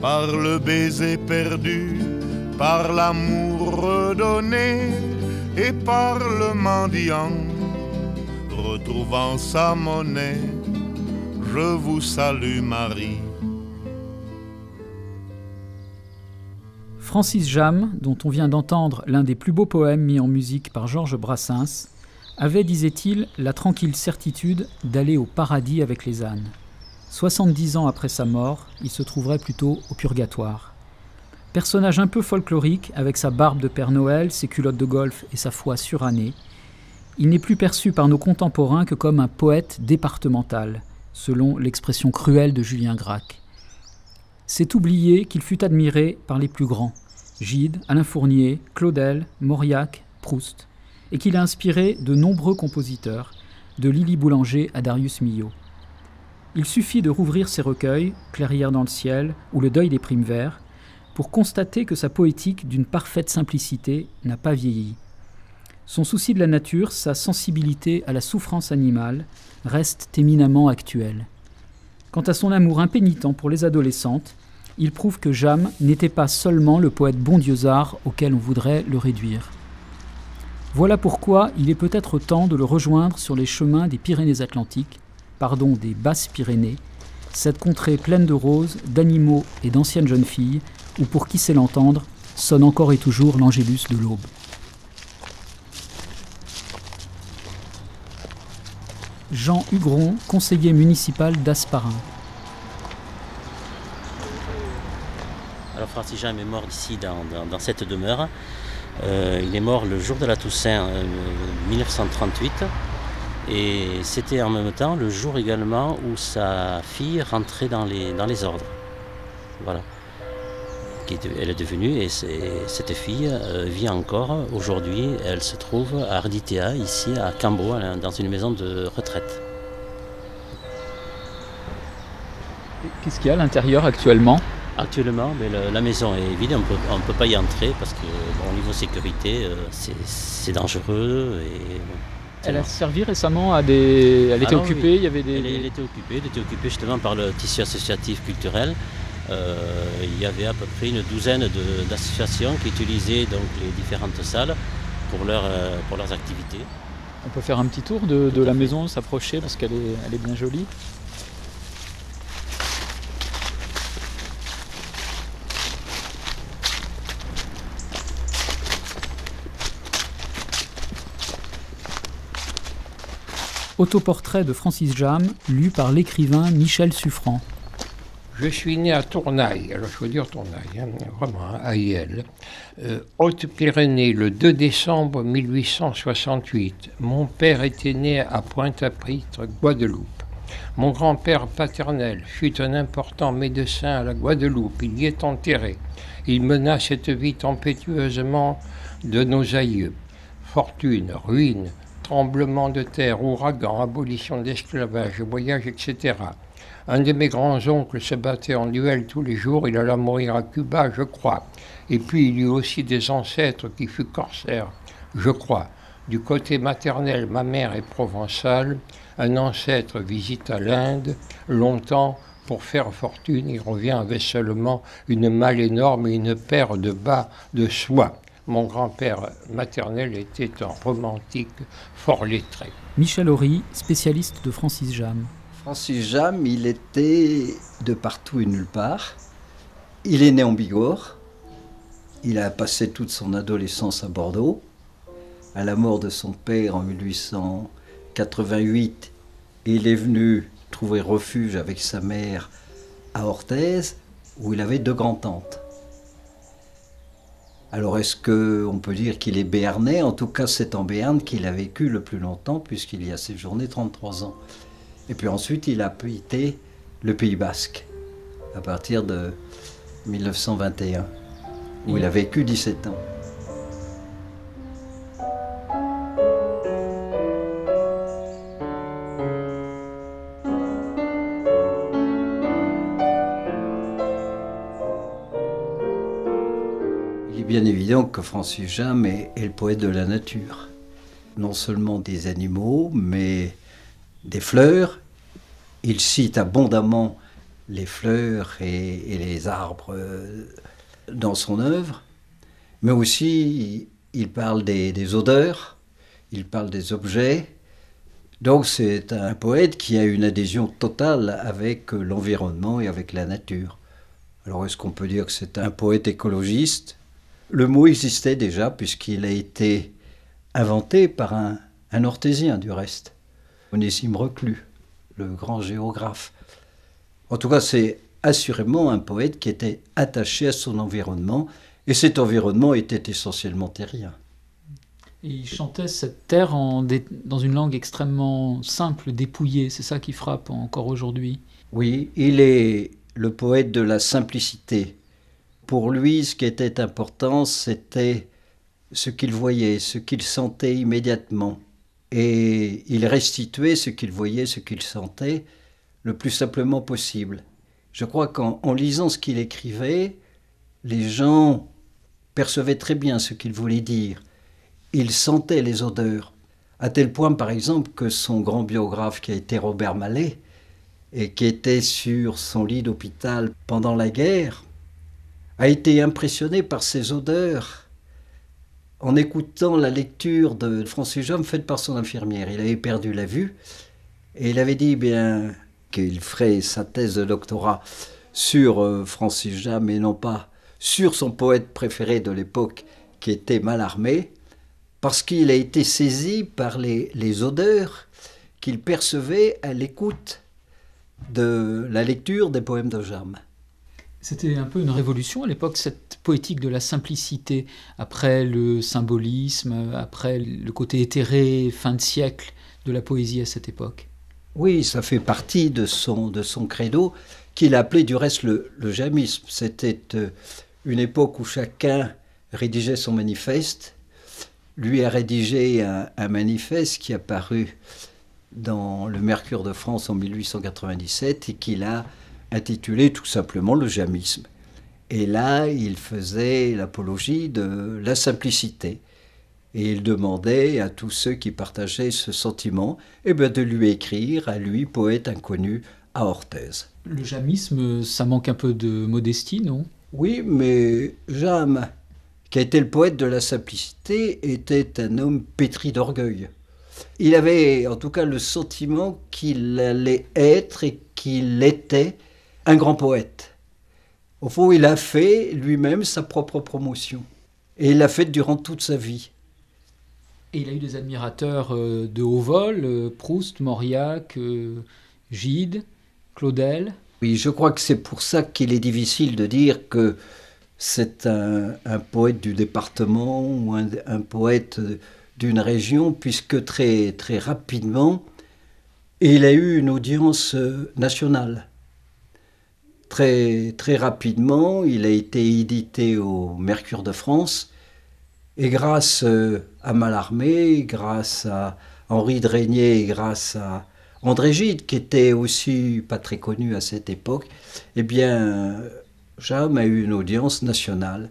par le baiser perdu, par l'amour redonné et par le mendiant retrouvant sa monnaie. Je vous salue Marie. Francis Jammes, dont on vient d'entendre l'un des plus beaux poèmes mis en musique par Georges Brassens, avait, disait-il, la tranquille certitude d'aller au paradis avec les ânes. 70 ans après sa mort, il se trouverait plutôt au purgatoire. Personnage un peu folklorique, avec sa barbe de Père Noël, ses culottes de golf et sa foi surannée, il n'est plus perçu par nos contemporains que comme un poète départemental, selon l'expression cruelle de Julien Gracq. C'est oublier qu'il fut admiré par les plus grands, Gide, Alain Fournier, Claudel, Mauriac, Proust, et qu'il a inspiré de nombreux compositeurs, de Lily Boulanger à Darius Milhaud. Il suffit de rouvrir ses recueils, Clairière dans le ciel ou Le deuil des primes vers, pour constater que sa poétique d'une parfaite simplicité n'a pas vieilli. Son souci de la nature, sa sensibilité à la souffrance animale, restent éminemment actuels. Quant à son amour impénitent pour les adolescentes, il prouve que Jammes n'était pas seulement le poète bondiosard auquel on voudrait le réduire. Voilà pourquoi il est peut-être temps de le rejoindre sur les chemins des Pyrénées-Atlantiques, des Basses-Pyrénées, cette contrée pleine de roses, d'animaux et d'anciennes jeunes filles, où pour qui sait l'entendre, sonne encore et toujours l'Angélus de l'aube. Jean Hugron, conseiller municipal d'Asparin. Alors Francis Jammes est mort ici dans cette demeure. Il est mort le jour de la Toussaint 1938 et c'était en même temps le jour également où sa fille rentrait dans les ordres. Voilà. Elle est devenue, et cette fille vit encore aujourd'hui. Elle se trouve à Arditea, ici à Cambo, dans une maison de retraite. Qu'est-ce qu'il y a à l'intérieur actuellement ? Actuellement, la maison est vide, on ne peut pas y entrer parce que au niveau sécurité, c'est dangereux. Elle a servi récemment à des... Elle était occupée, oui. Il y avait des... Elle était occupée justement par le tissu associatif culturel. Il y avait à peu près une douzaine d'associations qui utilisaient donc les différentes salles pour leurs activités. On peut faire un petit tour de la maison, s'approcher parce qu'elle est bien jolie. Autoportrait de Francis Jammes, lu par l'écrivain Michel Suffrand. Je suis né à Tournaille, alors je veux dire Tournaille, vraiment, à Yel. Haute-Pyrénées, le 2 décembre 1868. Mon père était né à Pointe-à-Pitre, Guadeloupe. Mon grand-père paternel fut un important médecin à la Guadeloupe, il y est enterré. Il mena cette vie tempétueusement de nos aïeux. Fortune, ruine, tremblement de terre, ouragan, abolition de l'esclavage, voyage, etc. Un de mes grands-oncles se battait en duel tous les jours, il alla mourir à Cuba, je crois. Et puis il y eut aussi des ancêtres qui furent corsaires, je crois. Du côté maternel, ma mère est provençale, un ancêtre visita l'Inde, longtemps, pour faire fortune, il revient avec seulement une malle énorme et une paire de bas de soie. Mon grand-père maternel était un romantique fort lettré. Michel Horry, spécialiste de Francis Jammes. Francis Jammes, il était de partout et nulle part. Il est né en Bigorre. Il a passé toute son adolescence à Bordeaux. À la mort de son père en 1888, il est venu trouver refuge avec sa mère à Orthez, où il avait 2 grands-tantes. Alors est-ce qu'on peut dire qu'il est béarnais ? En tout cas, c'est en Béarn qu'il a vécu le plus longtemps, puisqu'il y a séjourné 33 ans. Et puis ensuite, il a quitté le Pays Basque, à partir de 1921, où il a vécu 17 ans. Il est bien évident que Francis Jammes est le poète de la nature. Non seulement des animaux, mais des fleurs. Il cite abondamment les fleurs et les arbres dans son œuvre, mais aussi il parle des odeurs, il parle des objets. Donc c'est un poète qui a une adhésion totale avec l'environnement et avec la nature. Alors est-ce qu'on peut dire que c'est un poète écologiste ? Le mot existait déjà puisqu'il a été inventé par un orthésien du reste, Onésime Reclus, le grand géographe. En tout cas, c'est assurément un poète qui était attaché à son environnement, et cet environnement était essentiellement terrien. Et il chantait cette terre dans une langue extrêmement simple, dépouillée. C'est ça qui frappe encore aujourd'hui. Oui, il est le poète de la simplicité. Pour lui, ce qui était important, c'était ce qu'il voyait, ce qu'il sentait immédiatement. Et il restituait ce qu'il voyait, ce qu'il sentait, le plus simplement possible. Je crois qu'en lisant ce qu'il écrivait, les gens percevaient très bien ce qu'il voulait dire. Ils sentaient les odeurs, à tel point par exemple que son grand biographe qui a été Robert Mallet, et qui était sur son lit d'hôpital pendant la guerre, a été impressionné par ces odeurs en écoutant la lecture de Francis Jammes faite par son infirmière. Il avait perdu la vue et il avait dit bien qu'il ferait sa thèse de doctorat sur Francis Jammes et non pas sur son poète préféré de l'époque qui était Mallarmé, parce qu'il a été saisi par les odeurs qu'il percevait à l'écoute de la lecture des poèmes de Jammes. C'était un peu une révolution à l'époque, cette poétique de la simplicité, après le symbolisme, après le côté éthéré, fin de siècle de la poésie à cette époque. Oui, ça fait partie de son credo, qu'il appelait du reste le jamisme. C'était une époque où chacun rédigeait son manifeste. Lui a rédigé un manifeste qui est apparu dans le Mercure de France en 1897 et qu'il a intitulé tout simplement le jamisme. Et là, il faisait l'apologie de la simplicité. Et il demandait à tous ceux qui partageaient ce sentiment de lui écrire, à lui, poète inconnu, à Orthez. Le jamisme, ça manque un peu de modestie, non ? Oui, mais Jammes, qui a été le poète de la simplicité, était un homme pétri d'orgueil. Il avait en tout cas le sentiment qu'il allait être et qu'il était un grand poète. Au fond, il a fait lui-même sa propre promotion. Et il l'a fait durant toute sa vie. Et il a eu des admirateurs de haut vol, Proust, Mauriac, Gide, Claudel. Oui, je crois que c'est pour ça qu'il est difficile de dire que c'est un poète du département ou un poète d'une région, puisque très, très rapidement, il a eu une audience nationale. Très, très rapidement, il a été édité au Mercure de France, et grâce à Mallarmé, grâce à Henri de Régnier, et grâce à André Gide, qui était aussi pas très connu à cette époque, Jammes a eu une audience nationale.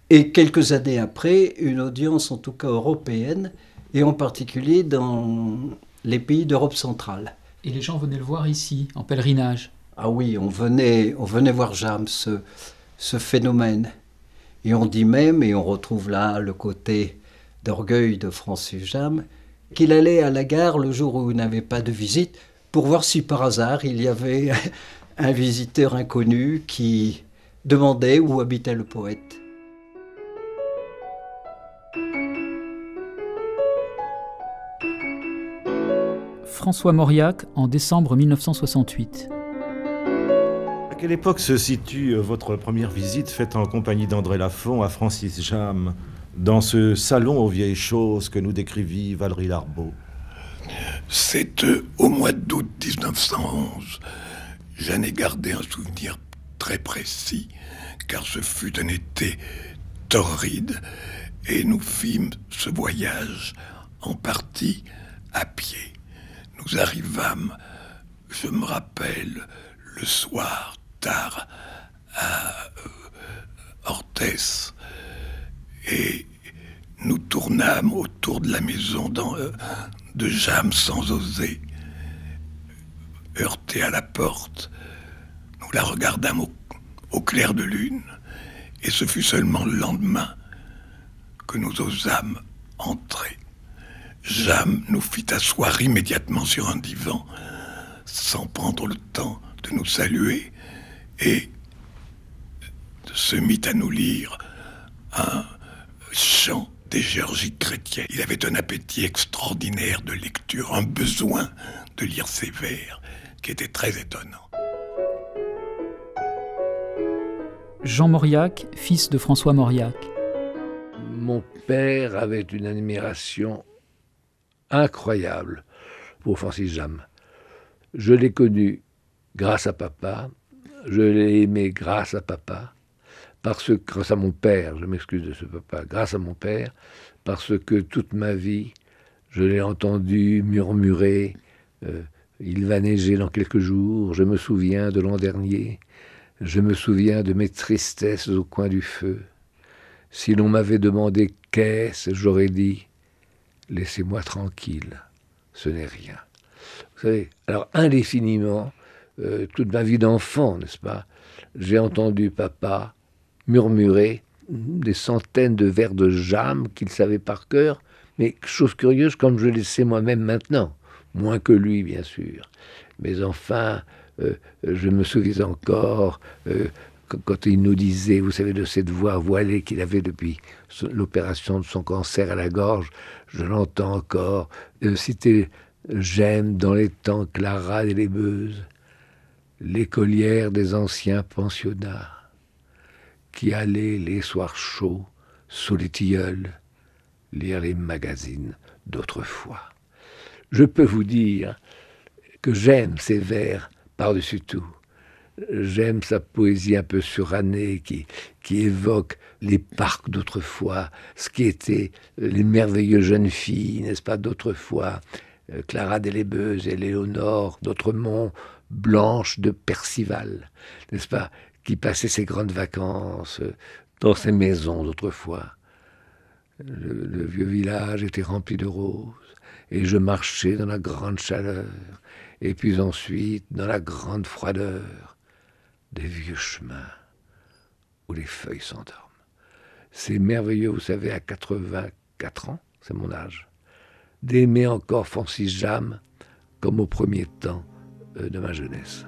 Et quelques années après, une audience en tout cas européenne, et en particulier dans les pays d'Europe centrale. Et les gens venaient le voir ici, en pèlerinage. Ah oui, on venait voir Jammes, ce phénomène. Et on dit même, et on retrouve là le côté d'orgueil de Francis Jammes, qu'il allait à la gare le jour où il n'avait pas de visite, pour voir si par hasard il y avait un visiteur inconnu qui demandait où habitait le poète. François Mauriac, en décembre 1968. À quelle époque se situe votre première visite faite en compagnie d'André Lafont à Francis Jammes, dans ce salon aux vieilles choses que nous décrivit Valérie Larbaud? C'est au mois d'août 1911. J'en ai gardé un souvenir très précis, car ce fut un été torride, et nous fîmes ce voyage en partie à pied. Nous arrivâmes, je me rappelle, le soir, tard, à Orthez, et nous tournâmes autour de la maison de Jammes sans oser heurter à la porte. Nous la regardâmes au clair de lune, et ce fut seulement le lendemain que nous osâmes entrer. Jam nous fit asseoir immédiatement sur un divan, sans prendre le temps de nous saluer, et se mit à nous lire un chant des géorgiques chrétiennes. Il avait un appétit extraordinaire de lecture, un besoin de lire ces vers qui était très étonnant. Jean Mauriac, fils de François Mauriac. Mon père avait une admiration incroyable pour Francis Jam. Je l'ai connu grâce à papa, je l'ai aimé grâce à papa, grâce à mon père, je m'excuse de ce papa, grâce à mon père, parce que toute ma vie, je l'ai entendu murmurer il va neiger dans quelques jours, je me souviens de l'an dernier, je me souviens de mes tristesses au coin du feu. Si l'on m'avait demandé qu'est-ce, j'aurais dit laissez-moi tranquille, ce n'est rien. Vous savez, alors indéfiniment, toute ma vie d'enfant, n'est-ce pas, j'ai entendu papa murmurer des centaines de vers de Jam qu'il savait par cœur, mais chose curieuse, comme je le sais moi-même maintenant, moins que lui, bien sûr. Mais enfin, je me souviens encore quand il nous disait, vous savez, de cette voix voilée qu'il avait depuis l'opération de son cancer à la gorge, je l'entends encore, citer « J'aime dans les temps Clara et les Beuses, l'écolière des anciens pensionnats, qui allait les soirs chauds sous les tilleuls lire les magazines d'autrefois. » Je peux vous dire que j'aime ces vers par-dessus tout. J'aime sa poésie un peu surannée qui évoque les parcs d'autrefois, ce qui étaient les merveilleuses jeunes filles, n'est-ce pas, d'autrefois, Clara Delébeuze et Léonore d'Autremont, Blanche de Percival, n'est-ce pas, qui passaient ses grandes vacances dans ces maisons d'autrefois. Le vieux village était rempli de roses, et je marchais dans la grande chaleur, et puis ensuite dans la grande froideur des vieux chemins où les feuilles s'endorment. C'est merveilleux, vous savez, à 84 ans, c'est mon âge, d'aimer encore Francis Jam comme au premier temps de ma jeunesse.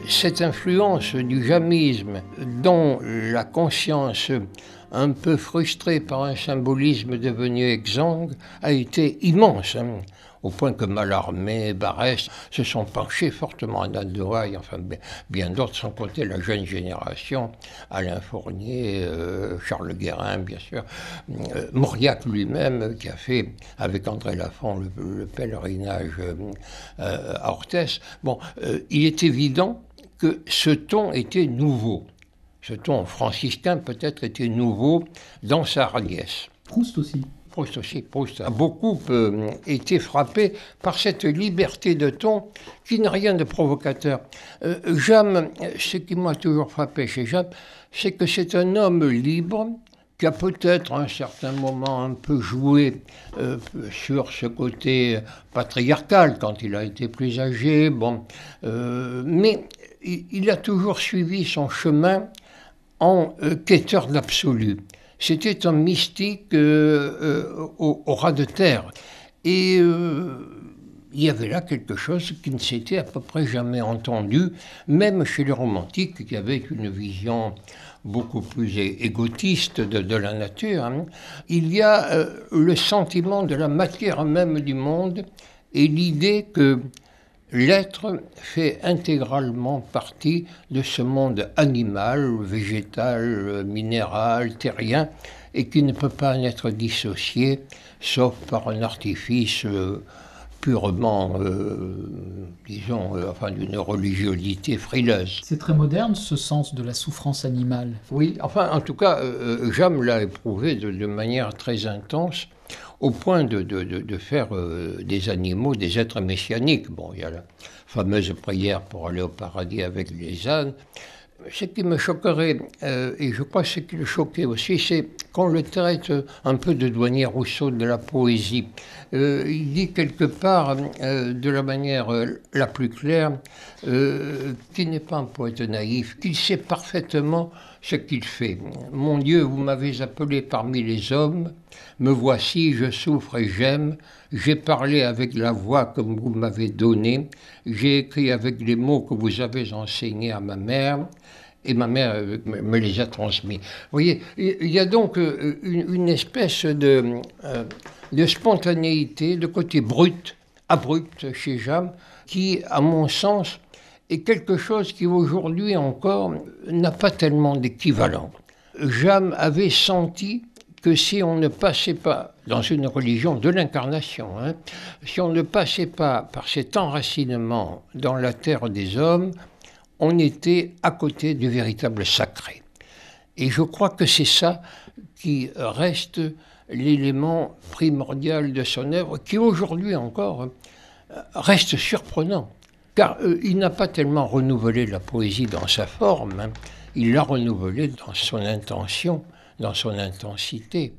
Cette influence du jamisme, dont la conscience un peu frustrée par un symbolisme devenu exsangue, a été immense, au point que Mallarmé, Barrès se sont penchés fortement à Nandouaille, enfin bien d'autres, sans compter la jeune génération, Alain Fournier, Charles Guérin, bien sûr, Mauriac lui-même, qui a fait, avec André Lafont, le pèlerinage à Orthès. Bon, il est évident que ce ton était nouveau. Ce ton franciscain peut-être était nouveau dans sa hardiesse. Proust aussi. Proust a beaucoup été frappé par cette liberté de ton qui n'a rien de provocateur. Jam, ce qui m'a toujours frappé chez Jam, c'est que c'est un homme libre qui a peut-être à un certain moment un peu joué sur ce côté patriarcal quand il a été plus âgé, mais il a toujours suivi son chemin en quêteur de l'absolu. C'était un mystique au ras de terre. Et il y avait là quelque chose qui ne s'était à peu près jamais entendu, même chez les romantiques qui avaient une vision beaucoup plus égotiste de la nature. Il y a le sentiment de la matière même du monde et l'idée que l'être fait intégralement partie de ce monde animal, végétal, minéral, terrien, et qui ne peut pas en être dissocié, sauf par un artifice purement, disons, enfin d'une religiosité frileuse. C'est très moderne, ce sens de la souffrance animale. Oui, enfin, en tout cas, Jahm l'a éprouvé de manière très intense, au point de faire des animaux des êtres messianiques. Bon, il y a la fameuse prière pour aller au paradis avec les ânes. Ce qui me choquerait, et je crois ce qui le choquait aussi, c'est qu'on le traite un peu de douanier Rousseau de la poésie. Il dit quelque part, de la manière la plus claire, qu'il n'est pas un poète naïf, qu'il sait parfaitement ce qu'il fait. Mon Dieu, vous m'avez appelé parmi les hommes, me voici, je souffre et j'aime, j'ai parlé avec la voix que vous m'avez donnée, j'ai écrit avec les mots que vous avez enseignés à ma mère, et ma mère me les a transmis. Vous voyez, il y a donc une espèce de spontanéité, de côté brut, abrupt chez Jahm, qui, à mon sens, est quelque chose qui aujourd'hui encore n'a pas tellement d'équivalent. Jahm avait senti que si on ne passait pas dans une religion de l'incarnation, si on ne passait pas par cet enracinement dans la terre des hommes, on était à côté du véritable sacré. Et je crois que c'est ça qui reste l'élément primordial de son œuvre, qui aujourd'hui encore reste surprenant. Car il n'a pas tellement renouvelé la poésie dans sa forme, il l'a renouvelée dans son intention, dans son intensité.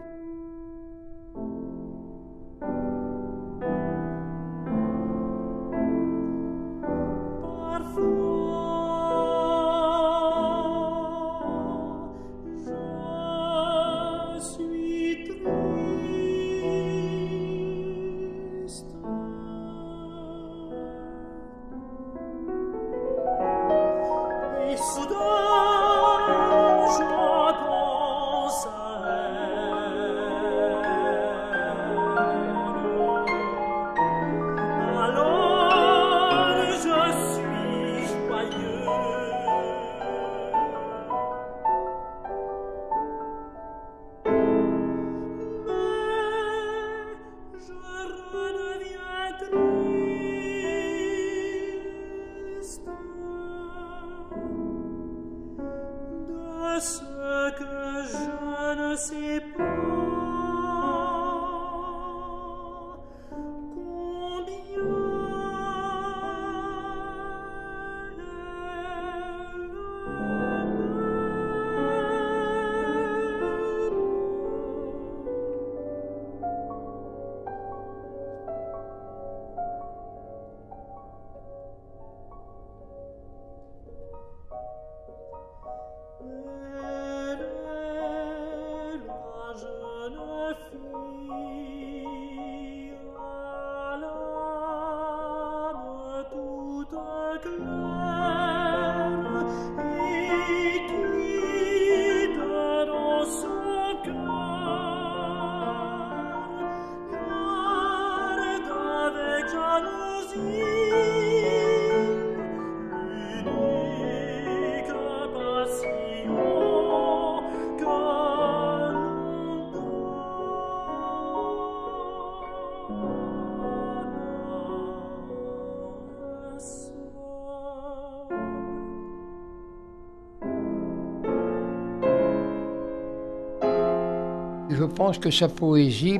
Je pense que sa poésie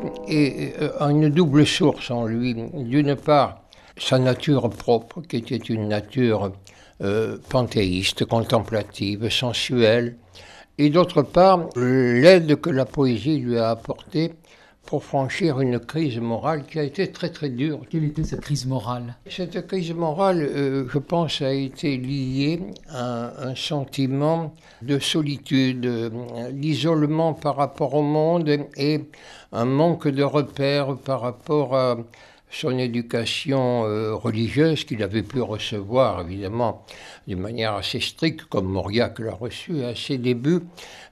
a une double source en lui. D'une part, sa nature propre, qui était une nature panthéiste, contemplative, sensuelle, et d'autre part, l'aide que la poésie lui a apportée pour franchir une crise morale qui a été très très dure. Quelle était cette crise morale? Cette crise morale, je pense, a été liée à un sentiment de solitude, d'isolement par rapport au monde et un manque de repères par rapport à son éducation religieuse qu'il avait pu recevoir, évidemment, d'une manière assez stricte, comme Mauriac l'a reçu à ses débuts,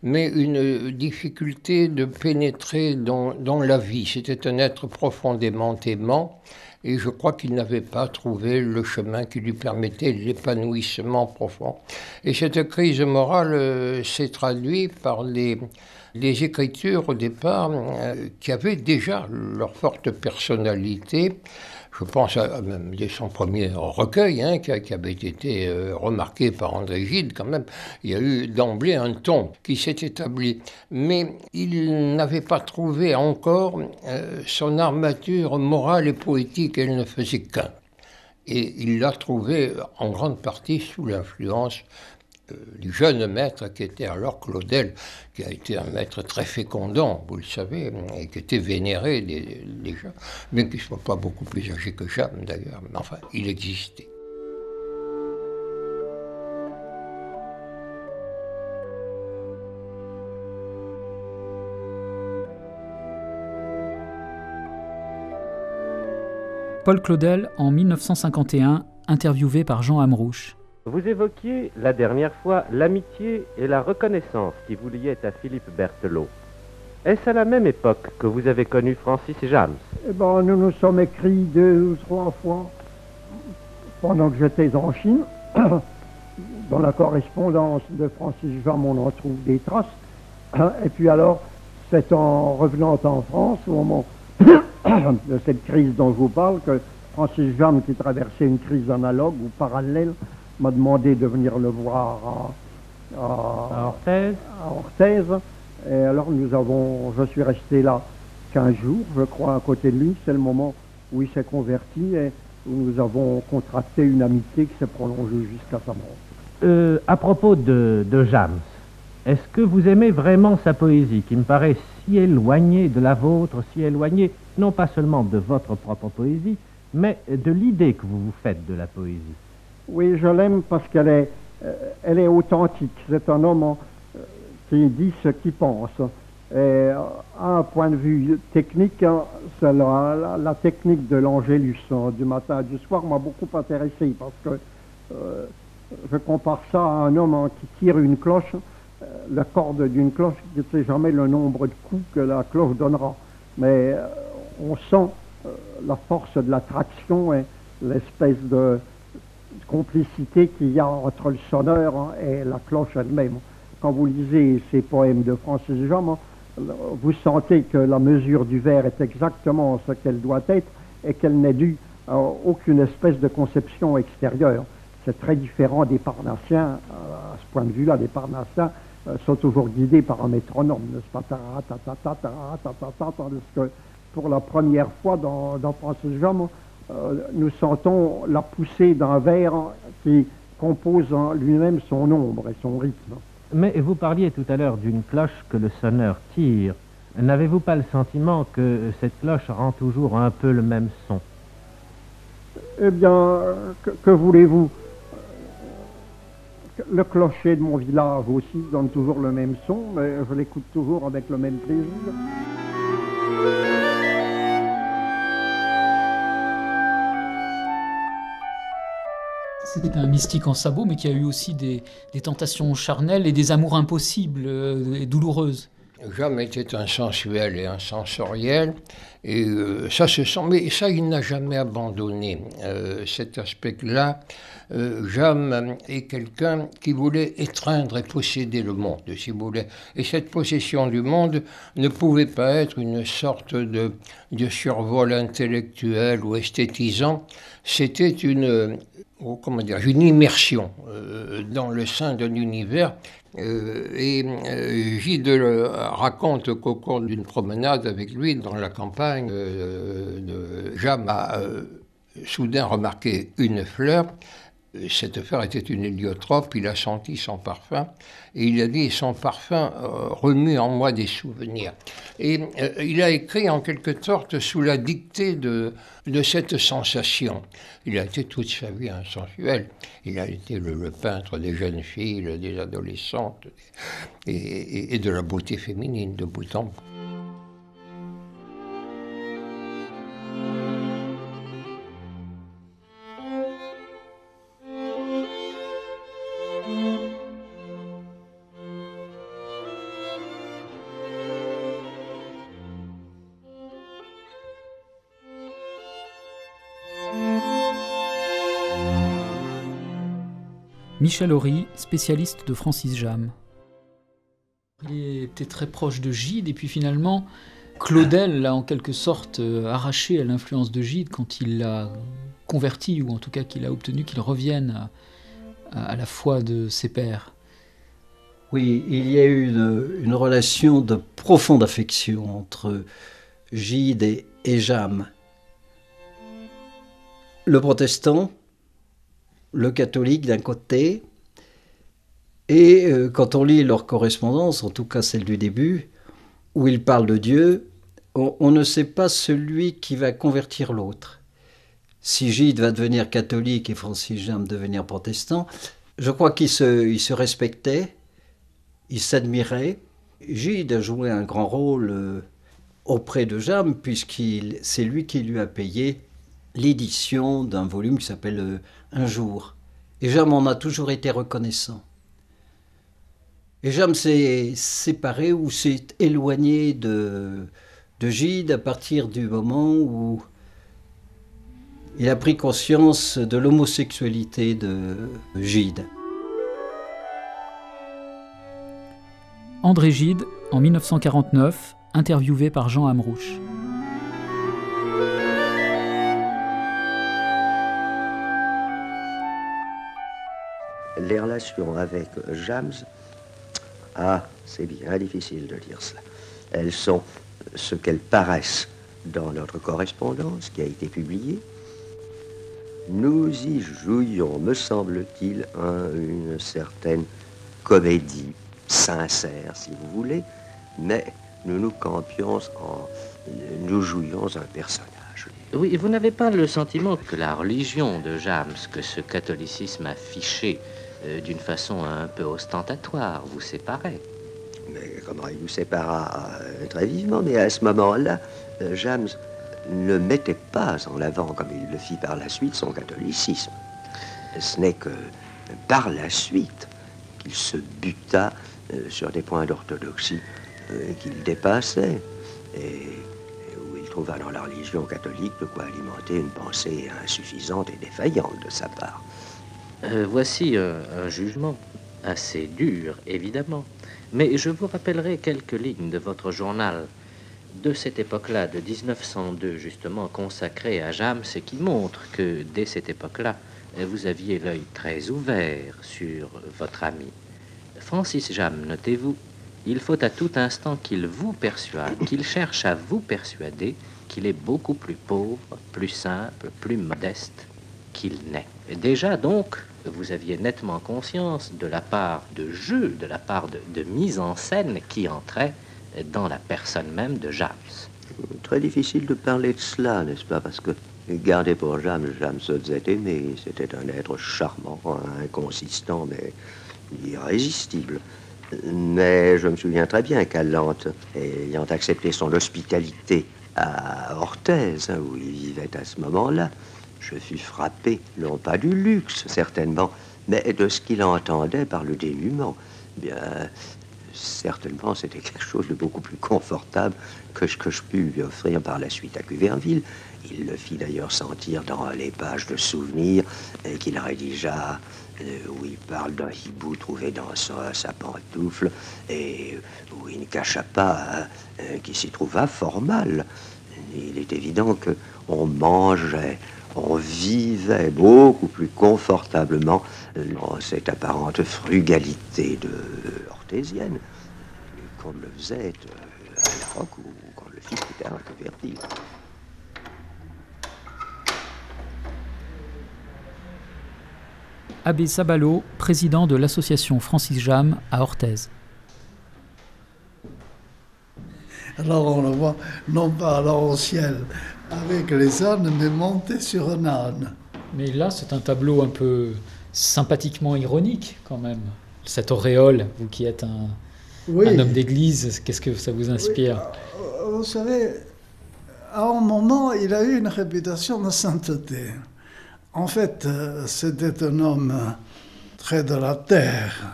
mais une difficulté de pénétrer dans la vie. C'était un être profondément aimant, et je crois qu'il n'avait pas trouvé le chemin qui lui permettait l'épanouissement profond. Et cette crise morale s'est traduite par des écritures au départ qui avaient déjà leur forte personnalité. Je pense à même son premier recueil, hein, qui avait été remarqué par André Gide quand même. Il y a eu d'emblée un ton qui s'est établi. Mais il n'avait pas trouvé encore son armature morale et poétique, elle ne faisait qu'un. Et il l'a trouvé en grande partie sous l'influence du jeune maître qui était alors Claudel, qui a été un maître très fécondant, vous le savez, et qui était vénéré déjà, bien qu'il ne soit pas beaucoup plus âgé que James d'ailleurs, mais enfin, il existait. Paul Claudel, en 1951, interviewé par Jean Amrouche. Vous évoquiez la dernière fois l'amitié et la reconnaissance qui vous liaient à Philippe Berthelot. Est-ce à la même époque que vous avez connu Francis Jammes? Eh ben, nous nous sommes écrits 2 ou 3 fois pendant que j'étais en Chine. Dans la correspondance de Francis Jammes, on en trouve des traces. Et puis alors, c'est en revenant en France, au moment de cette crise dont je vous parle, que Francis Jammes, qui traversait une crise analogue ou parallèle, m'a demandé de venir le voir à Orthez. Et alors je suis resté là 15 jours, je crois, à côté de lui. C'est le moment où il s'est converti et où nous avons contracté une amitié qui s'est prolongée jusqu'à sa mort. À propos de Jammes, est-ce que vous aimez vraiment sa poésie, qui me paraît si éloignée de la vôtre, si éloignée non pas seulement de votre propre poésie, mais de l'idée que vous vous faites de la poésie? Oui, je l'aime parce qu'elle est authentique. C'est un homme qui dit ce qu'il pense. Et à un point de vue technique, c'est la technique de l'Angélus du matin et du soir m'a beaucoup intéressé parce que je compare ça à un homme qui tire une cloche. La corde d'une cloche, je ne sais jamais le nombre de coups que la cloche donnera. Mais on sent la force de l'attraction et l'espèce de complicité qu'il y a entre le sonneur et la cloche elle-même. Quand vous lisez ces poèmes de Francis Jammes, vous sentez que la mesure du vers est exactement ce qu'elle doit être et qu'elle n'est due à aucune espèce de conception extérieure. C'est très différent des Parnassiens. À ce point de vue-là, les Parnassiens sont toujours guidés par un métronome, n'est-ce pas? Tandis que pour la première fois dans Francis Jammes, nous sentons la poussée d'un vers qui compose en lui-même son ombre et son rythme. Mais vous parliez tout à l'heure d'une cloche que le sonneur tire. N'avez-vous pas le sentiment que cette cloche rend toujours un peu le même son? Eh bien, que voulez-vous? Le clocher de mon village aussi donne toujours le même son, mais je l'écoute toujours avec le même plaisir. C'était un mystique en sabot, mais qui a eu aussi des tentations charnelles et des amours impossibles et douloureuses. Jammes était un sensuel et un sensoriel, et ça se sent, mais ça il n'a jamais abandonné cet aspect-là. Jammes est quelqu'un qui voulait étreindre et posséder le monde, si vous voulez. Et cette possession du monde ne pouvait pas être une sorte de survol intellectuel ou esthétisant. C'était une immersion dans le sein d'un univers. Gide raconte qu'au cours d'une promenade avec lui dans la campagne, Jammes a soudain remarqué une fleur. Cette fleur était une héliotrope, il a senti son parfum et il a dit « son parfum remue en moi des souvenirs ». Et il a écrit en quelque sorte sous la dictée de cette sensation. Il a été toute sa vie un sensuel. Il a été le peintre des jeunes filles, des adolescentes et de la beauté féminine de bout en bout. Michel Horry, spécialiste de Francis Jammes. Il était très proche de Gide et puis finalement, Claudel l'a en quelque sorte arraché à l'influence de Gide quand il l'a converti, ou en tout cas qu'il a obtenu qu'il revienne à la foi de ses pères. Oui, il y a eu une relation de profonde affection entre Gide et James. Le protestant, le catholique d'un côté, et quand on lit leur correspondance, en tout cas celle du début, où ils parlent de Dieu, on ne sait pas celui qui va convertir l'autre. Si Gide va devenir catholique et Francis James devenir protestant, je crois qu'ils se respectaient, ils s'admiraient. Gide a joué un grand rôle auprès de James, c'est lui qui lui a payé l'édition d'un volume qui s'appelle Un jour. Et James en a toujours été reconnaissant. Et James s'est séparé ou s'est éloigné de Gide à partir du moment où il a pris conscience de l'homosexualité de Gide. André Gide, en 1949, interviewé par Jean Amrouche. Les relations avec James, c'est bien difficile de dire cela. Elles sont ce qu'elles paraissent dans notre correspondance qui a été publiée. Nous y jouions, me semble-t-il, une certaine comédie sincère, si vous voulez, mais nous jouions un personnage. Oui, vous n'avez pas le sentiment que la religion de James, que ce catholicisme affiché d'une façon un peu ostentatoire, vous séparait? Mais comment il nous sépara très vivement, mais à ce moment-là, James ne mettait pas en avant, comme il le fit par la suite, son catholicisme. Ce n'est que par la suite qu'il se buta sur des points d'orthodoxie qu'il dépassait et où il trouva dans la religion catholique de quoi alimenter une pensée insuffisante et défaillante de sa part. Voici un jugement assez dur, évidemment, mais je vous rappellerai quelques lignes de votre journal de cette époque-là, de 1902, justement, consacrée à James, qui montre que, dès cette époque-là, vous aviez l'œil très ouvert sur votre ami. Francis James, notez-vous, il faut à tout instant qu'il vous persuade, qu'il cherche à vous persuader qu'il est beaucoup plus pauvre, plus simple, plus modeste qu'il n'est. Et déjà, donc, vous aviez nettement conscience de la part de jeu, de la part de mise en scène qui entrait dans la personne même de James. Très difficile de parler de cela, n'est-ce pas? Parce que, gardez pour James, James se faisait aimer. C'était un être charmant, inconsistant, mais irrésistible. Mais je me souviens très bien qu'à Nantes, ayant accepté son hospitalité à Orthez, où il vivait à ce moment-là, je fus frappé, non pas du luxe, certainement, mais de ce qu'il entendait par le dénuement. Bien, certainement, c'était quelque chose de beaucoup plus confortable que ce que je pus lui offrir par la suite à Cuverville. Il le fit d'ailleurs sentir dans les pages de souvenirs qu'il rédigea, où il parle d'un hibou trouvé dans sa pantoufle, et où il ne cacha pas qu'il s'y trouva fort mal. Il est évident qu'on mangeait, on vivait beaucoup plus confortablement dans cette apparente frugalité orthésienne qu'on le faisait à la Roque ou qu'on le fit plus tard à Cuverville. Abbé Sabalot, président de l'association Francis James à Orthez. Alors on le voit, non pas alors au ciel avec les ânes, mais monté sur un âne. Mais là, c'est un tableau un peu sympathiquement ironique, quand même. Cette auréole, vous qui êtes un homme d'église, qu'est-ce que ça vous inspire? Oui. Vous savez, à un moment, il a eu une réputation de sainteté. En fait, c'était un homme très de la terre,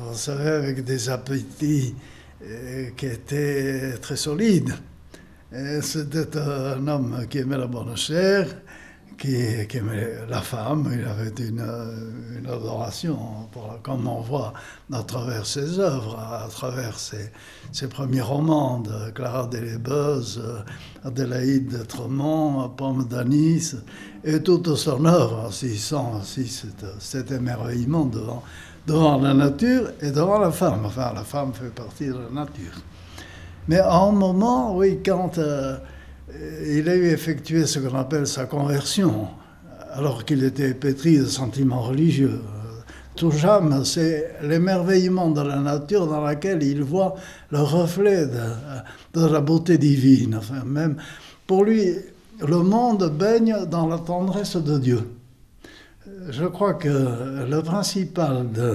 vous savez, avec des appétits qui étaient très solides. Et c'était un homme qui aimait la bonne chair, qui aimait la femme. Il avait une adoration, comme on voit à travers ses œuvres, à travers ses premiers romans de Clara Delébeuze, Adélaïde de Tremont, Pomme d'Anis, et toute son œuvre. Il sent aussi cet émerveillement devant la nature et devant la femme. Enfin, la femme fait partie de la nature. Mais à un moment, oui, quand il a eu effectué ce qu'on appelle sa conversion, alors qu'il était pétri de sentiments religieux. Tout Jam, c'est l'émerveillement de la nature dans laquelle il voit le reflet de la beauté divine. Enfin, même pour lui, le monde baigne dans la tendresse de Dieu. Je crois que le principal de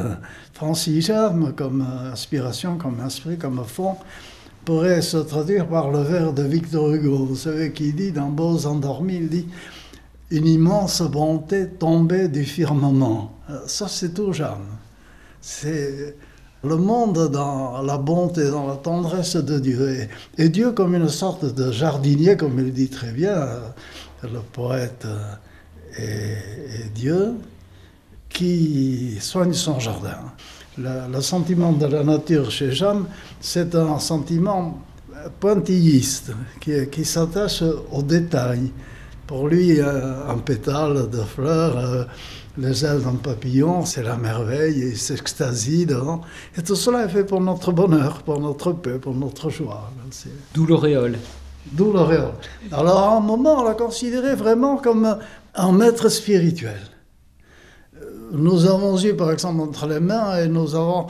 Francis Jam, comme inspiration, comme esprit, comme fond, pourrait se traduire par le vers de Victor Hugo. Vous savez qui dit, dans Beaux endormis, il dit « Une immense bonté tombée du firmament ». Ça, c'est tout Jam. C'est le monde dans la bonté, dans la tendresse de Dieu. Et Dieu comme une sorte de jardinier, comme il dit très bien, le poète et Dieu, qui soigne son jardin. Le sentiment de la nature chez Jam, c'est un sentiment pointilliste qui s'attache aux détails. Pour lui, un pétale de fleurs, les ailes d'un papillon, c'est la merveille, il s'extasie devant. Et tout cela est fait pour notre bonheur, pour notre paix, pour notre joie. D'où l'auréole. D'où l'auréole. Alors à un moment, on l'a considéré vraiment comme un maître spirituel. Nous avons eu, par exemple, entre les mains, et nous avons,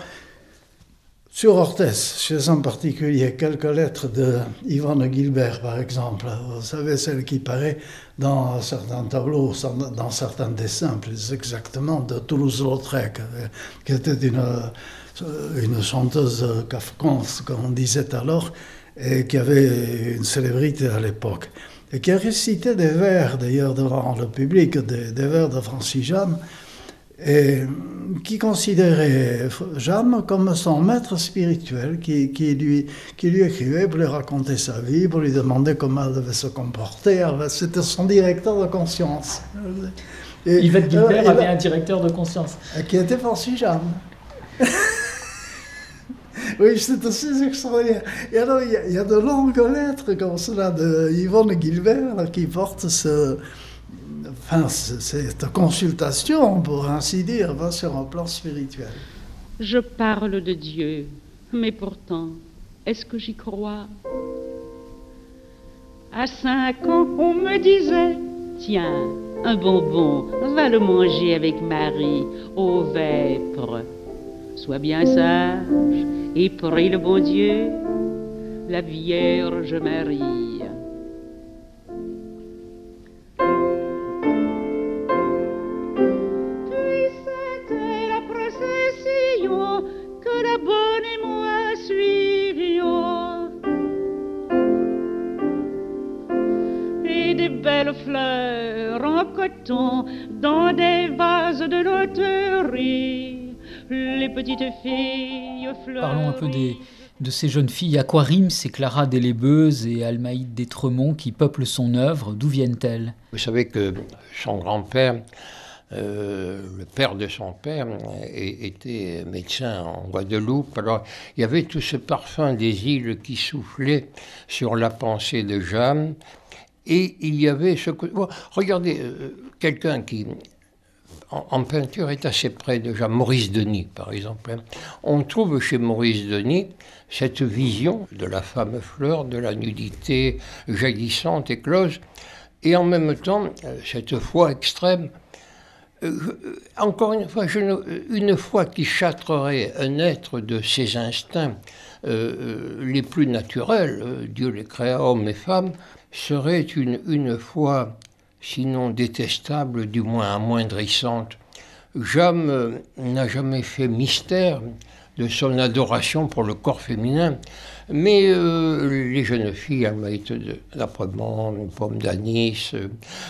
sur Orthès, chez un particulier, quelques lettres de Yvonne Gilbert, par exemple. Vous savez, celle qui paraît dans certains tableaux, dans certains dessins, plus exactement, de Toulouse-Lautrec, qui était une chanteuse kafkans, comme on disait alors, et qui avait une célébrité à l'époque. Et qui a récité des vers, d'ailleurs, devant le public, des vers de Francis Jam, et qui considérait Jam comme son maître spirituel, qui lui écrivait pour lui raconter sa vie, pour lui demander comment elle devait se comporter. C'était son directeur de conscience. Yvette Gilbert avait un directeur de conscience. Qui était Francis Jam. Oui, c'est assez extraordinaire. Et alors, il y a de longues lettres comme cela de Yvonne Gilbert qui portent cette consultation, pour ainsi dire, va sur un plan spirituel. Je parle de Dieu, mais pourtant, est-ce que j'y crois? À 5 ans, on me disait, tiens, un bonbon, va le manger avec Marie, aux vêpres. Sois bien sage et prie le bon Dieu, la Vierge Marie. Que la bonne et moi suivions, et des belles fleurs en coton dans des vases de loterie, les petites filles fleuries. Parlons un peu de ces jeunes filles. À quoi riment ces Clara Delébeuze et Almaïde d'Étremont qui peuplent son œuvre? D'où viennent-elles? Vous savez que son grand-père, le père de son père, était médecin en Guadeloupe. Alors, il y avait tout ce parfum des îles qui soufflait sur la pensée de Jam. Et il y avait ce... regardez, quelqu'un qui, en peinture, est assez près de Jam, Maurice Denis, par exemple. On trouve chez Maurice Denis cette vision de la femme fleur, de la nudité jaillissante, éclose, et en même temps, cette foi extrême. Encore une fois qui châtrerait un être de ses instincts les plus naturels, Dieu les créa hommes et femmes, serait une foi, sinon détestable, du moins amoindrissante. Jam n'a jamais fait mystère de son adoration pour le corps féminin, mais les jeunes filles, Almaïde d'Étremont, Pomme d'Anis,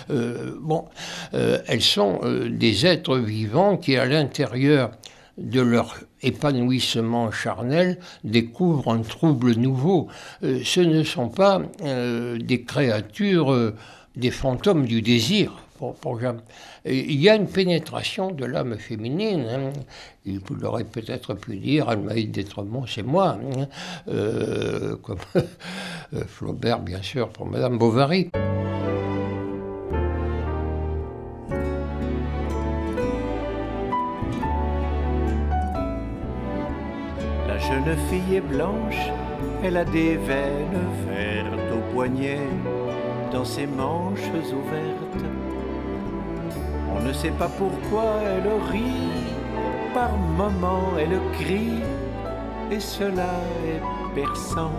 elles sont des êtres vivants qui, à l'intérieur de leur épanouissement charnel, découvrent un trouble nouveau. Ce ne sont pas des créatures, des fantômes du désir, pour Jeanne. Il y a une pénétration de l'âme féminine. Hein. Il aurait peut-être pu dire Almaïde d'Étremont, c'est moi. Hein. Comme Flaubert, bien sûr, pour Madame Bovary. La jeune fille est blanche, elle a des veines vertes au poignet, dans ses manches ouvertes. On ne sait pas pourquoi elle rit, par moments elle crie, et cela est perçant.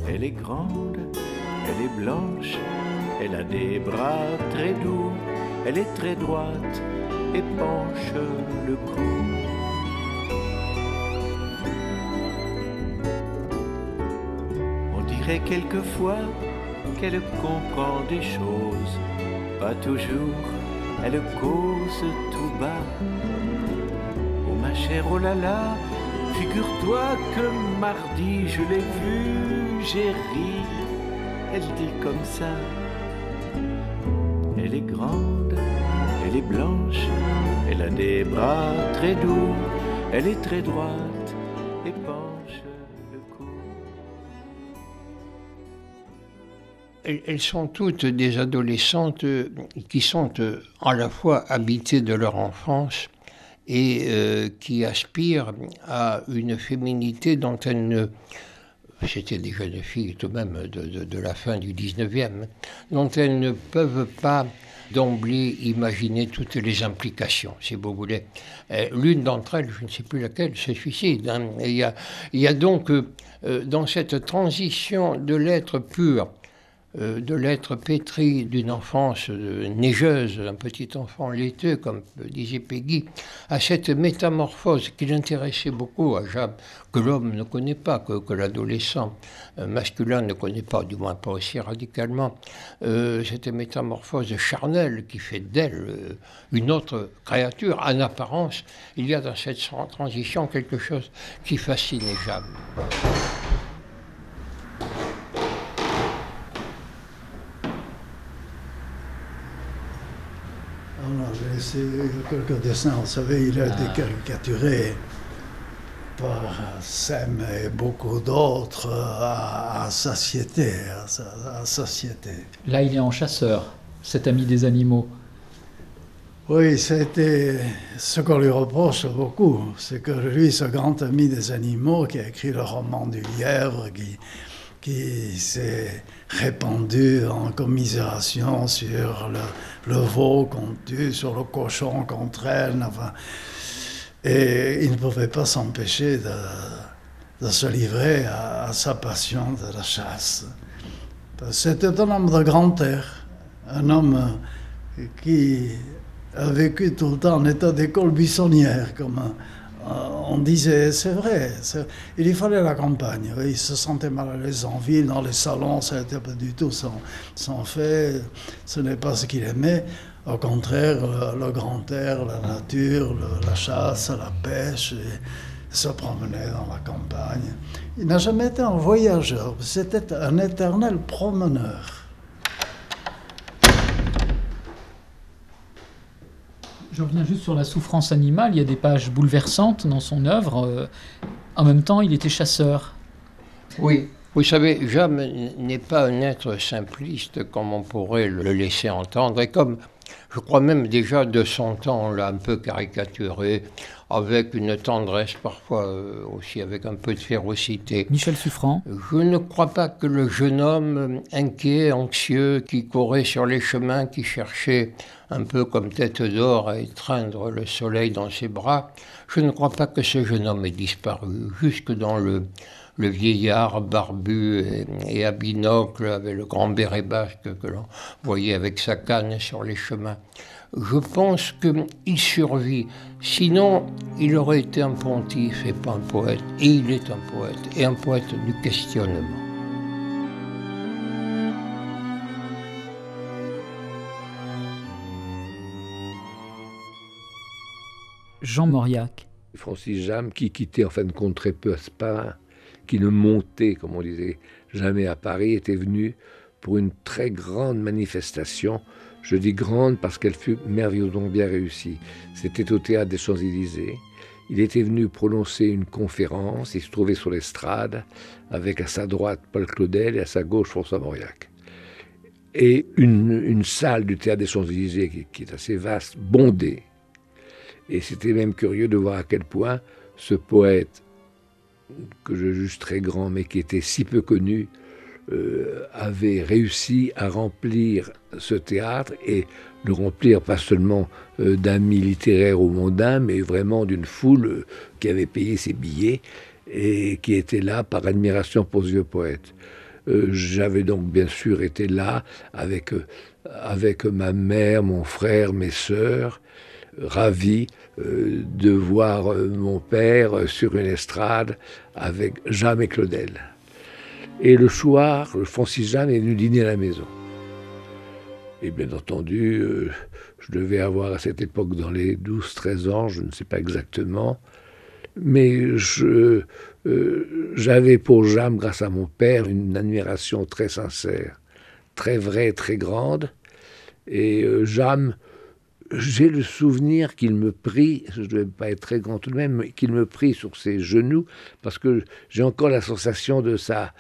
Elle est grande, elle est blanche, elle a des bras très doux, elle est très droite et penche le cou. Quelquefois qu'elle comprend des choses, pas toujours, elle cause tout bas. Oh ma chère, oh là là, figure-toi que mardi je l'ai vue, j'ai ri, elle dit comme ça. Elle est grande, elle est blanche, elle a des bras très doux, elle est très droite et penche le cou. Elles sont toutes des adolescentes qui sont à la fois habitées de leur enfance et qui aspirent à une féminité dont elles ne... C'était des jeunes filles tout de même de la fin du 19e, dont elles ne peuvent pas d'emblée imaginer toutes les implications, si vous voulez. L'une d'entre elles, je ne sais plus laquelle, se suicide. Hein. Il y a donc dans cette transition de l'être pur, de l'être pétri d'une enfance neigeuse, un petit enfant laiteux, comme disait Peggy, à cette métamorphose qui l'intéressait beaucoup à Jeanne, que l'homme ne connaît pas, que l'adolescent masculin ne connaît pas, du moins pas aussi radicalement, cette métamorphose charnelle qui fait d'elle une autre créature. En apparence, il y a dans cette transition quelque chose qui fascine Jeanne. J'ai laissé quelques dessins, vous savez, il a été caricaturé par Sem et beaucoup d'autres à satiété, à satiété. Là, il est en chasseur, cet ami des animaux. Oui, c'était ce qu'on lui reproche beaucoup, c'est que lui, ce grand ami des animaux qui a écrit le roman du lièvre, qui s'est répandu en commisération sur le veau qu'on tue, sur le cochon qu'on traîne, enfin. Et il ne pouvait pas s'empêcher de se livrer à sa passion de la chasse. C'était un homme de grand air, un homme qui a vécu tout le temps en état d'école buissonnière, comme on disait, c'est vrai, il y fallait la campagne, il se sentait mal à l'aise en ville, dans les salons, ça n'était pas du tout son fait, ce n'est pas ce qu'il aimait, au contraire, le grand air, la nature, la chasse, la pêche, il se promenait dans la campagne. Il n'a jamais été un voyageur, c'était un éternel promeneur. Je reviens juste sur la souffrance animale. Il y a des pages bouleversantes dans son œuvre. En même temps, il était chasseur. Oui, vous savez, Jeanne n'est pas un être simpliste comme on pourrait le laisser entendre. Et comme, je crois même déjà de son temps, on l'a un peu caricaturé, avec une tendresse, parfois aussi avec un peu de férocité. Michel Suffrand. Je ne crois pas que le jeune homme inquiet, anxieux, qui courait sur les chemins, qui cherchait un peu comme tête d'or à étreindre le soleil dans ses bras, je ne crois pas que ce jeune homme ait disparu. Jusque dans le vieillard barbu et à binocle, avec le grand béret basque que l'on voyait avec sa canne sur les chemins. Je pense qu'il survit. Sinon, il aurait été un pontife et pas un poète. Et il est un poète, et un poète du questionnement. Jean Mauriac. Francis Jammes, qui quittait en fin de compte très peu Aspin, qui ne montait, comme on disait, jamais à Paris, était venu pour une très grande manifestation. Je dis grande parce qu'elle fut merveilleusement bien réussie. C'était au Théâtre des Champs-Élysées. Il était venu prononcer une conférence, il se trouvait sur l'estrade, avec à sa droite Paul Claudel et à sa gauche François Mauriac. Et une salle du Théâtre des Champs-Élysées, qui est assez vaste, bondée. Et c'était même curieux de voir à quel point ce poète, que je juge très grand, mais qui était si peu connu, avait réussi à remplir ce théâtre, et le remplir pas seulement d'amis littéraires ou mondains, mais vraiment d'une foule qui avait payé ses billets et qui était là par admiration pour ce vieux poète. J'avais donc bien sûr été là avec ma mère, mon frère, mes sœurs, ravis de voir mon père sur une estrade avec Jam et Claudel. Et le soir, Francis Jam est venu dîner à la maison. Et bien entendu, je devais avoir à cette époque dans les 12-13 ans, je ne sais pas exactement, mais j'avais pour Jam, grâce à mon père, une admiration très sincère, très vraie, très grande. Et Jam, j'ai le souvenir qu'il me prit, je ne devais pas être très grand tout de même, mais qu'il me prit sur ses genoux, parce que j'ai encore la sensation de sa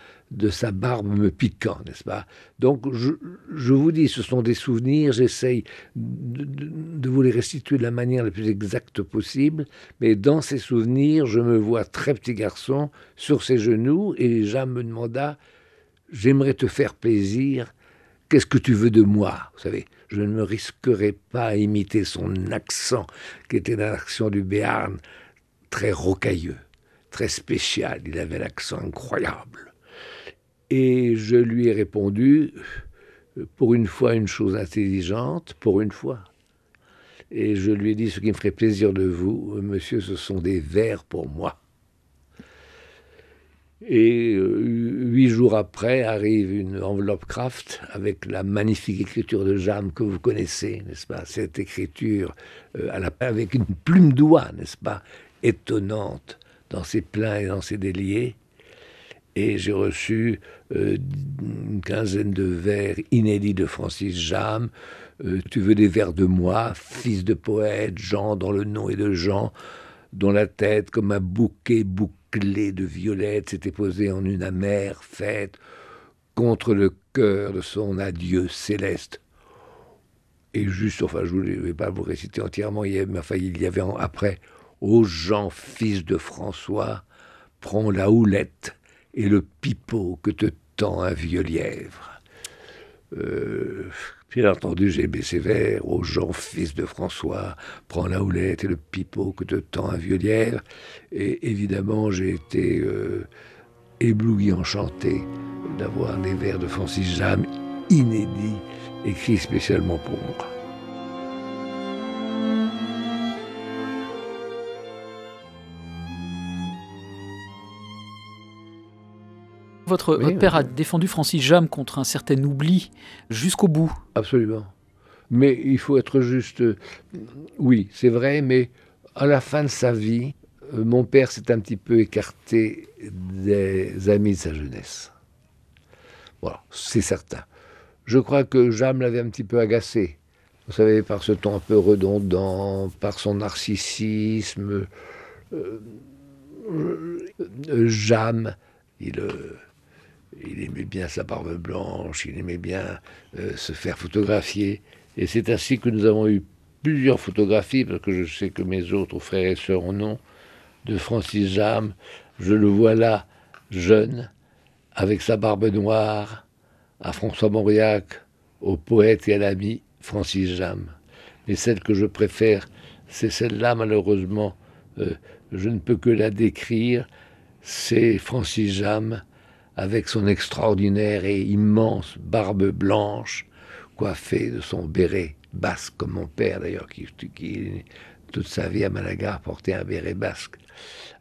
barbe me piquant, n'est-ce pas? Donc, je vous dis, ce sont des souvenirs, j'essaye de vous les restituer de la manière la plus exacte possible, mais dans ces souvenirs, je me vois très petit garçon, sur ses genoux, et Jam me demanda, « J'aimerais te faire plaisir, qu'est-ce que tu veux de moi ?» Vous savez, je ne me risquerais pas à imiter son accent, qui était un accent du Béarn, très rocailleux, très spécial, il avait l'accent incroyable. Et je lui ai répondu, pour une fois, une chose intelligente, pour une fois. Et je lui ai dit, ce qui me ferait plaisir de vous, monsieur, ce sont des vers pour moi. Et 8 jours après, arrive une enveloppe Kraft avec la magnifique écriture de Jam que vous connaissez, n'est-ce pas? Cette écriture avec une plume d'oie, n'est-ce pas? Étonnante dans ses pleins et dans ses déliés. Et j'ai reçu une quinzaine de vers inédits de Francis Jam. Tu veux des vers de moi, fils de poète, Jean dans le nom et de Jean, dont la tête, comme un bouquet bouclé de violettes, s'était posée en une amère fête contre le cœur de son adieu céleste. Et juste, enfin, je ne vais pas vous réciter entièrement, il y avait après, ô Jean, fils de François, prends la houlette et le pipeau que te tend un vieux lièvre. Bien entendu, j'ai aimé ces vers, ô Jean, fils de François, prends la houlette et le pipeau que te tend un vieux lièvre. Et évidemment, j'ai été ébloui, enchanté d'avoir des vers de Francis Jam inédits, écrits spécialement pour moi. Votre père a défendu Francis Jam contre un certain oubli jusqu'au bout. Absolument. Mais il faut être juste... Oui, c'est vrai, mais à la fin de sa vie, mon père s'est un petit peu écarté des amis de sa jeunesse. Voilà, c'est certain. Je crois que Jam l'avait un petit peu agacé. Vous savez, par ce ton un peu redondant, par son narcissisme. Jam, il aimait bien sa barbe blanche, il aimait bien se faire photographier. Et c'est ainsi que nous avons eu plusieurs photographies, parce que je sais que mes autres frères et sœurs en ont, de Francis Jam. Je le vois là, jeune, avec sa barbe noire, à François Mauriac, au poète et à l'ami Francis Jam. Mais celle que je préfère, c'est celle-là, malheureusement, je ne peux que la décrire, c'est Francis Jam, avec son extraordinaire et immense barbe blanche, coiffée de son béret basque, comme mon père d'ailleurs, qui toute sa vie à Malaga portait un béret basque.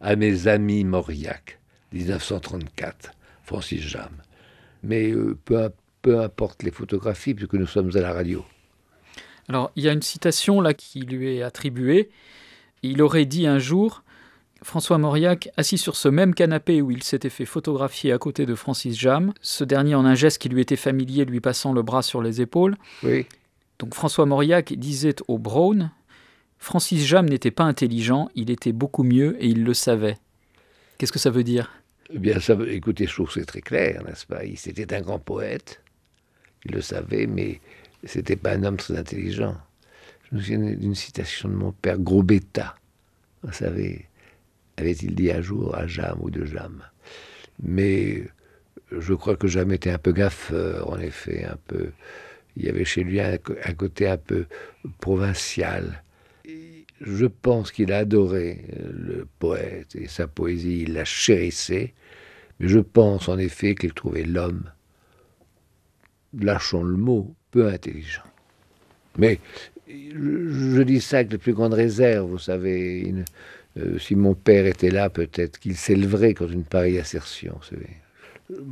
À mes amis Mauriac, 1934, Francis Jam. Mais peu importe les photographies, puisque nous sommes à la radio. Alors, il y a une citation là qui lui est attribuée. Il aurait dit un jour François Mauriac, assis sur ce même canapé où il s'était fait photographier à côté de Francis Jammes, ce dernier en un geste qui lui était familier, lui passant le bras sur les épaules. Oui. Donc François Mauriac disait au Brown, Francis Jammes n'était pas intelligent, il était beaucoup mieux et il le savait. Qu'est-ce que ça veut dire ? Eh bien, écoutez, je trouve que c'est très clair, n'est-ce pas ? C'était un grand poète, il le savait, mais c'était pas un homme très intelligent. Je me souviens d'une citation de mon père, gros bêta, vous savez, avait-il dit un jour à Jammes ou de Jammes. Mais je crois que Jammes était un peu gaffeur, en effet, un peu. Il y avait chez lui un côté un peu provincial. Je pense qu'il a adoré le poète et sa poésie, il la chérissait, mais je pense en effet qu'il trouvait l'homme, lâchons le mot, peu intelligent. Mais je dis ça avec la plus grande réserve, vous savez. Si mon père était là, peut-être qu'il s'élèverait contre une pareille assertion. Vous savez.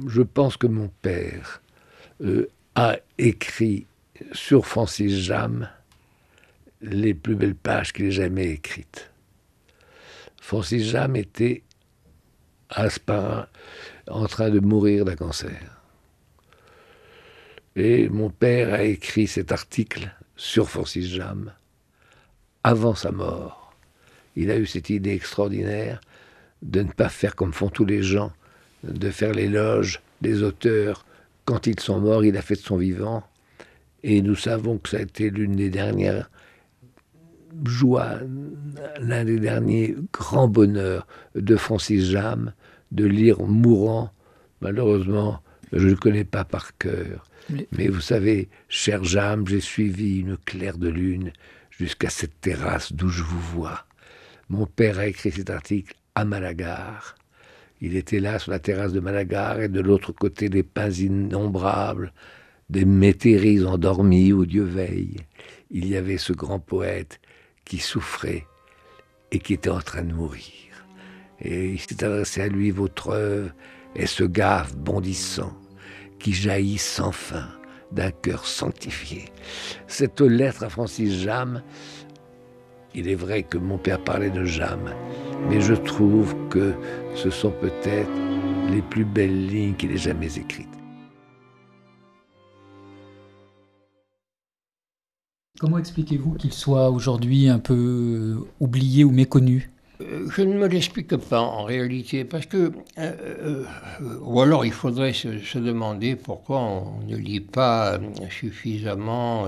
Je pense que mon père a écrit sur Francis Jammes les plus belles pages qu'il ait jamais écrites. Francis Jammes était à Aspin en train de mourir d'un cancer. Et mon père a écrit cet article sur Francis Jammes avant sa mort. Il a eu cette idée extraordinaire de ne pas faire comme font tous les gens, de faire l'éloge des auteurs quand ils sont morts. Il a fait de son vivant. Et nous savons que ça a été l'une des dernières joies, l'un des derniers grands bonheurs de Francis Jammes, de lire mourant. Malheureusement, je ne le connais pas par cœur. Mais vous savez, cher Jammes, j'ai suivi une claire de lune jusqu'à cette terrasse d'où je vous vois. Mon père a écrit cet article à Malagar. Il était là sur la terrasse de Malagar et de l'autre côté des pins innombrables, des métairies endormies où Dieu veille. Il y avait ce grand poète qui souffrait et qui était en train de mourir. Et il s'est adressé à lui, votre œuvre est ce gave bondissant qui jaillit sans fin d'un cœur sanctifié. Cette lettre à Francis Jammes, il est vrai que mon père parlait de Jammes, mais je trouve que ce sont peut-être les plus belles lignes qu'il ait jamais écrites. Comment expliquez-vous qu'il soit aujourd'hui un peu oublié ou méconnu ? Je ne me l'explique pas en réalité, parce que, ou alors il faudrait se demander pourquoi on ne lit pas suffisamment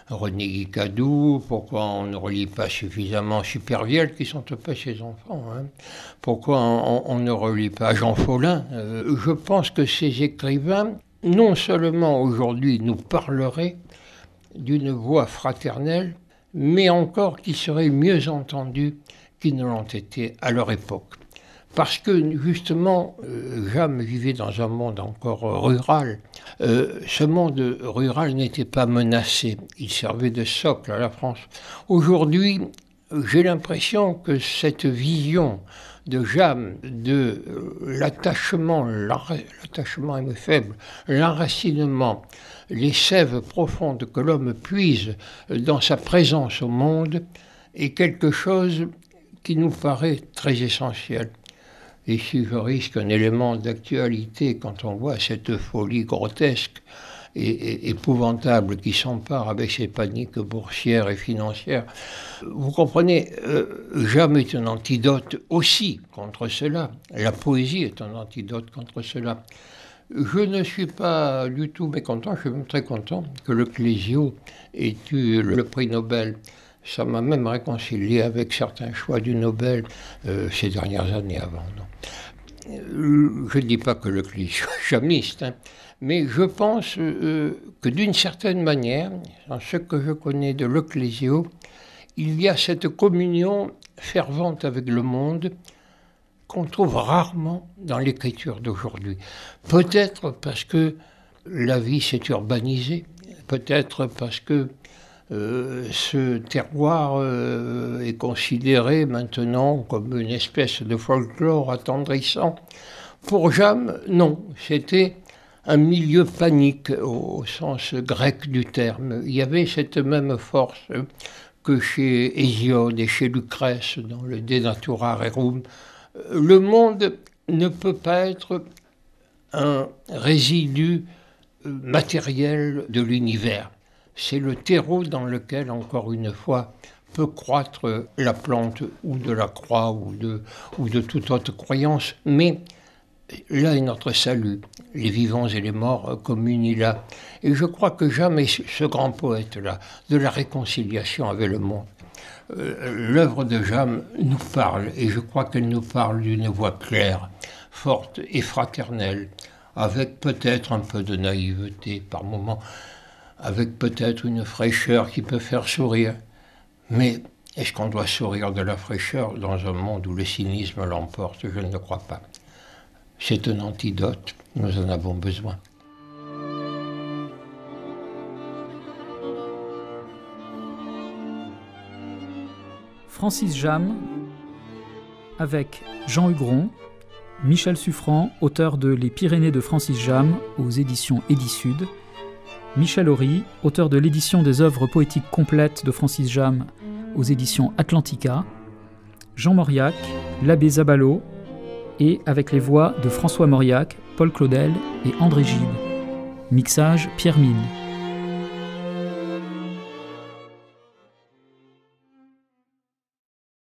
René Guicadou, pourquoi on ne relit pas suffisamment Supervielle, qui sont pas ses enfants, hein. Pourquoi on ne relit pas Jean Follin. Je pense que ces écrivains, non seulement aujourd'hui nous parleraient d'une voix fraternelle, mais encore qui seraient mieux entendus qu'ils ne l'ont été à leur époque. Parce que, justement, Jammes vivait dans un monde encore rural. Ce monde rural n'était pas menacé. Il servait de socle à la France. Aujourd'hui, j'ai l'impression que cette vision de Jammes, de l'attachement est faible, l'enracinement, les sèves profondes que l'homme puise dans sa présence au monde, est quelque chose qui nous paraît très essentiel. Et si je risque un élément d'actualité quand on voit cette folie grotesque et épouvantable qui s'empare avec ces paniques boursières et financières, vous comprenez, Jammes est un antidote aussi contre cela. La poésie est un antidote contre cela. Je ne suis pas du tout mécontent, je suis même très content que le Clésio ait eu le prix Nobel. Ça m'a même réconcilié avec certains choix du Nobel ces dernières années avant. Non. Je ne dis pas que le Clésio est jamiste, hein, mais je pense que d'une certaine manière, dans ce que je connais de le Clésio, il y a cette communion fervente avec le monde qu'on trouve rarement dans l'écriture d'aujourd'hui. Peut-être parce que la vie s'est urbanisée, peut-être parce que ce terroir est considéré maintenant comme une espèce de folklore attendrissant. Pour Jammes, non, c'était un milieu panique au sens grec du terme. Il y avait cette même force que chez Hésiode et chez Lucrèce dans le De Natura Rerum. Le monde ne peut pas être un résidu matériel de l'univers. C'est le terreau dans lequel, encore une fois, peut croître la plante ou de la croix ou de toute autre croyance. Mais là est notre salut. Les vivants et les morts communient là. Et je crois que jamais ce grand poète-là, de la réconciliation avec le monde, l'œuvre de Jam nous parle, et je crois qu'elle nous parle d'une voix claire, forte et fraternelle, avec peut-être un peu de naïveté par moments, avec peut-être une fraîcheur qui peut faire sourire. Mais est-ce qu'on doit sourire de la fraîcheur dans un monde où le cynisme l'emporte? Je ne le crois pas. C'est un antidote, nous en avons besoin. Francis Jam, avec Jean Hugron, Michel Suffrand, auteur de Les Pyrénées de Francis Jam aux éditions Edisud, Michel Horry, auteur de l'édition des œuvres poétiques complètes de Francis Jam aux éditions Atlantica, Jean Mauriac, l'abbé Zabalo, et avec les voix de François Mauriac, Paul Claudel et André Gide. Mixage Pierre Mine.